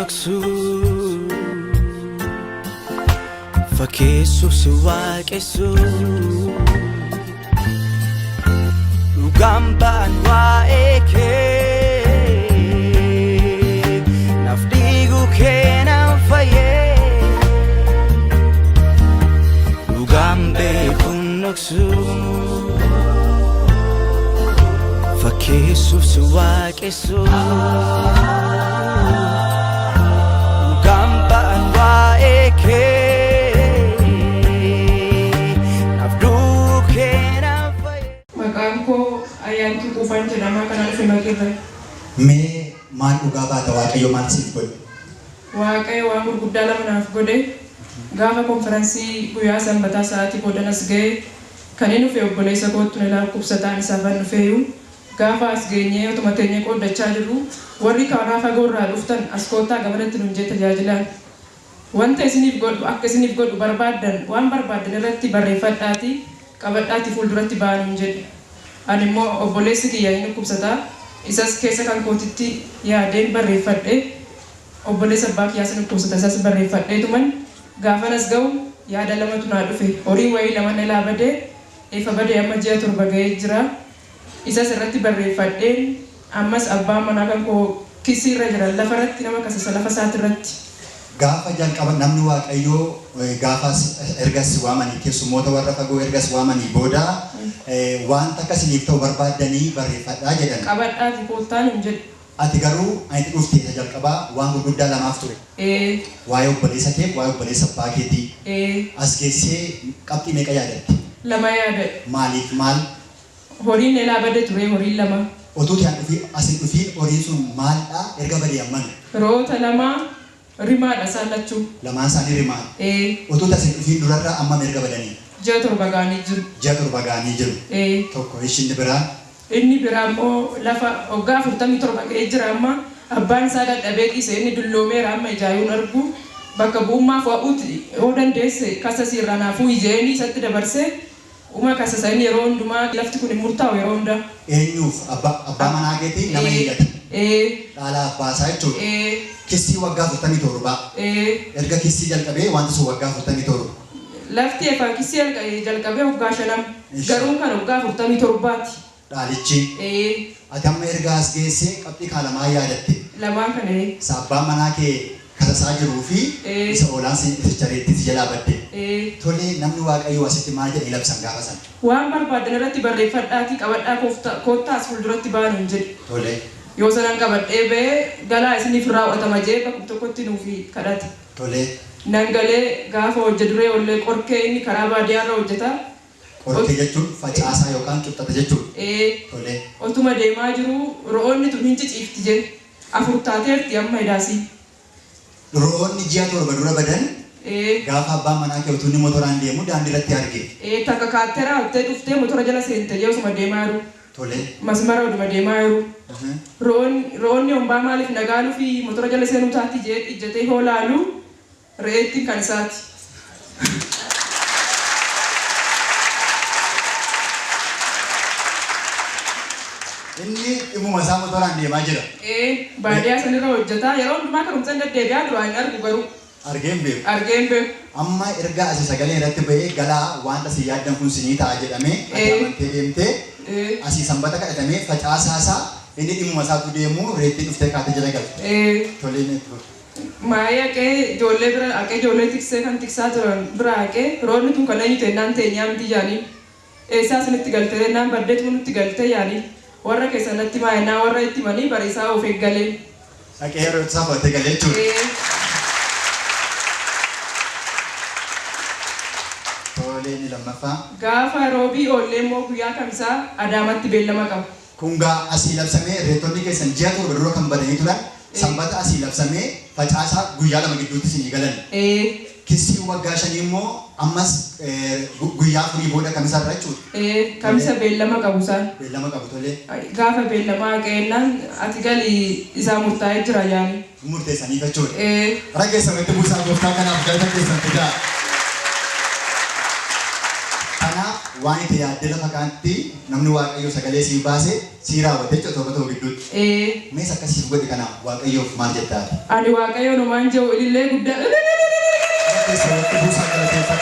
naqsu fakkeessuuf si waaqessu dhugaan ba'an waa'ee kee naaf dhiiguu kee naan fayyee dhugaan beekuun naqsu fakkeessuuf si waaqessu dhugaan ba'an waa'ee kee naaf dhiiguu kee naan fayyee. Maqaan koo Ayyaantuu Quufaan jedhama. Kanaan fi maqirra. Mee maal dhugaa baata Waaqayyo maal siif godhe? Waaqayyo waan gurguddaa lama naaf godhe. Gaafa konferansii guyyaa sanbataa sa'aatii boodan as ga'e kan inni dhufe obboleessa kootu na ilaalu kubsataan isaafan dhufeeyyuu gaafa as geenyee otuma teenyee qooddachaa jirru warri karaa fagoo irraa dhuftan as koottaa gamanatti nuun jee tajaajilan. Wanta isiniif godhu akka isiniif godhu barbaaddan waan barbaaddan irratti barreeffadhaati qabadhaati fuulduratti ba'anuun jedhe. Ani immoo obboleessi kiyya inni kubsataa isas keessa kan kootitti yaadeen barreeffadhe obboleessa abbaa kiyyaa sana kubsata isas barreeffadheetuman gaafanas ga'u yaada lamatu naa dhufe horii wayii lama na laabadee eefa badee amma ji'a 7 ga'ee jira. Isas irratti barreeffadheen ammas abbaan manaa kan koo kisii irra jira lafarratti nama kasasa lafa isaati irratti. Gaafa jalqaba namni Waaqayyoo gaafa ergas waamanii keessummoota warra fagoo ergas waamanii booda wanta akkasiniif ta'u barbaaddanii barreeffadhaa jedhan. Qabadhaati koottaan hin jedhe. Ati garuu ani dhuftee isa jalqabaa waan gurguddaa lamaaf ture. Waa'ee obboleessa kee waa'ee obboleessa abbaa keetii. As geessee qabxii meeqa yaadatte? 2 yaadadhe. Maaliif maal? Horiin elaa bade ture horiin 2. Otuu ta'an dhufii asin dhufii horiin sun maalidha erga badee amman? Roota 2 rimaadha isaan lachuu. Lamaan isaanii rimaa. Otuu asin dhufii durarraa ammam erga badanii? Ji'a 7 ga'anii jiru. Ji'a 7 ga'anii jiru. Tokko inni biraa. Inni biraa immoo lafa waggaa 47 ga'ee jira amma abbaan isaa dadhabee dhiise inni dulloomeera amma ijaayuun argu bakka bu'ummaaf wa'uuti yoo dandeesse kasasii irraa naafuu ijeeni isatti dabarsee uma kasasa inni yeroo hundumaa lafti kun murtaa'u yeroo hunda. Eenyuuf abbaa manaa keetii nama eeggata. Dhaala abbaa isaa jechuudha. Kissii waggaa 47. Erga kissii jalqabee wanta sun waggaa 47. Lafti efaan kissii jalqabee waggaa 5 garuu kan waggaa 47ti. Dhaalichi. Ati amma erga as geessee qabxii kaalamaa yaadatte. Lamaan kana. Abbaan manaa kee kasasaa jiruu fi isa oolaan isa jareettis jalaa badde. Tole namni Waaqayyoo asitti maal jedhee labsan gaafa sana? Waan barbaadan irratti barreeffadhaati qabadhaa koottaa as fuulduratti ba'an hin jedhe. Tole. Yoo sanan qabadhee ba'ee galaa isiniif raawwatama jee bakka tokkotti nuufi kadhate. Tole. Nan galee gaafa hojja duree ollee qorkee inni karaa baadiyyaarra hojjeta. Qorkee jechuun facaasaa yookaan qixxata jechuudha. Tole. Otuma deemaa jiru ro'oonni tun hin ciciifti jee 4 taateerti amma hidaasii. Ro'oonni ji'a 7 dura badan gaafa abbaan manaa kee utuu inni motoraan deemu daandii irratti arge. Takka kaatteraa hottee dhuftee motora jala seente jee osuma deemaa jiru. Tole. Masmara oduma deemaa jiru. Ro'oonni hombaa maaliif nagaaluu fi motora jala seenuu taati jee ijjatee hoolaalu re'eettiin kan isaati. Inni dhimuma isaa motoraan deemaa jira. Baadiyyaa sanirra hojjeta yeroo hundumaa karumsan deddeebi'aa duraan hin argu garuu. Argeen beeku. Argeen beeku. Amma erga asii sagalee irratti ba'ee galaa wanta si yaaddan kun sinii ta'a jedhamee amantee deemtee asii sanbata kadhatamee facaasaa isaa inni dhimuma isaatu deemu reettii dhuftee kaatee jala galte. Tolee ni ture. Maayii haqee ijoollee bira haqee ijoollee tiksee kan tiksaa turan bira haqee roonni tun kan eenyu ta'e naan ta'e nyaamti yaanii eessaa isinitti galtee naan baddeetu nutti galtee yaanii warra keessanatti maayinaa warra itti manii bariisaa of eeggalee. Haqee yeroo itti saafatee galee jechuudha. Tolee ni lammaffaa. Gaafa roobii oollee immoo guyyaa kamisaa Adaamatti beellama qaba. Kun gaa asii labsamee reetonni keessan ji'a 7 dura kan badanii turan sanbata asii labsamee facaasaa guyyaa 2 gidduutti isinii galan. Kissii waggaa 5 immoo ammas guyyaa 4 booda kamisa irra jechuudha. Kamisa beellama qabu isaan. Beellama qabu tolee. Gaafa beellamaa qeennaan ati galii isaa murtaa'ee jira yaani. Murteessanii jechuudha. Raggeessanitti buusaa gooftaa kanaaf galata keessan fidaa. waan itti yaaddee lafa kaanti namni waaqayyo sagalee sii baase sii raawwate jechuudha tokko tokko gidduutti. Mees akkasiif godhe kana waaqayyoof maal jettaa? Ani waaqayyo numaan jiru ilillee guddaa. Keessatti buusaa galateeffatu.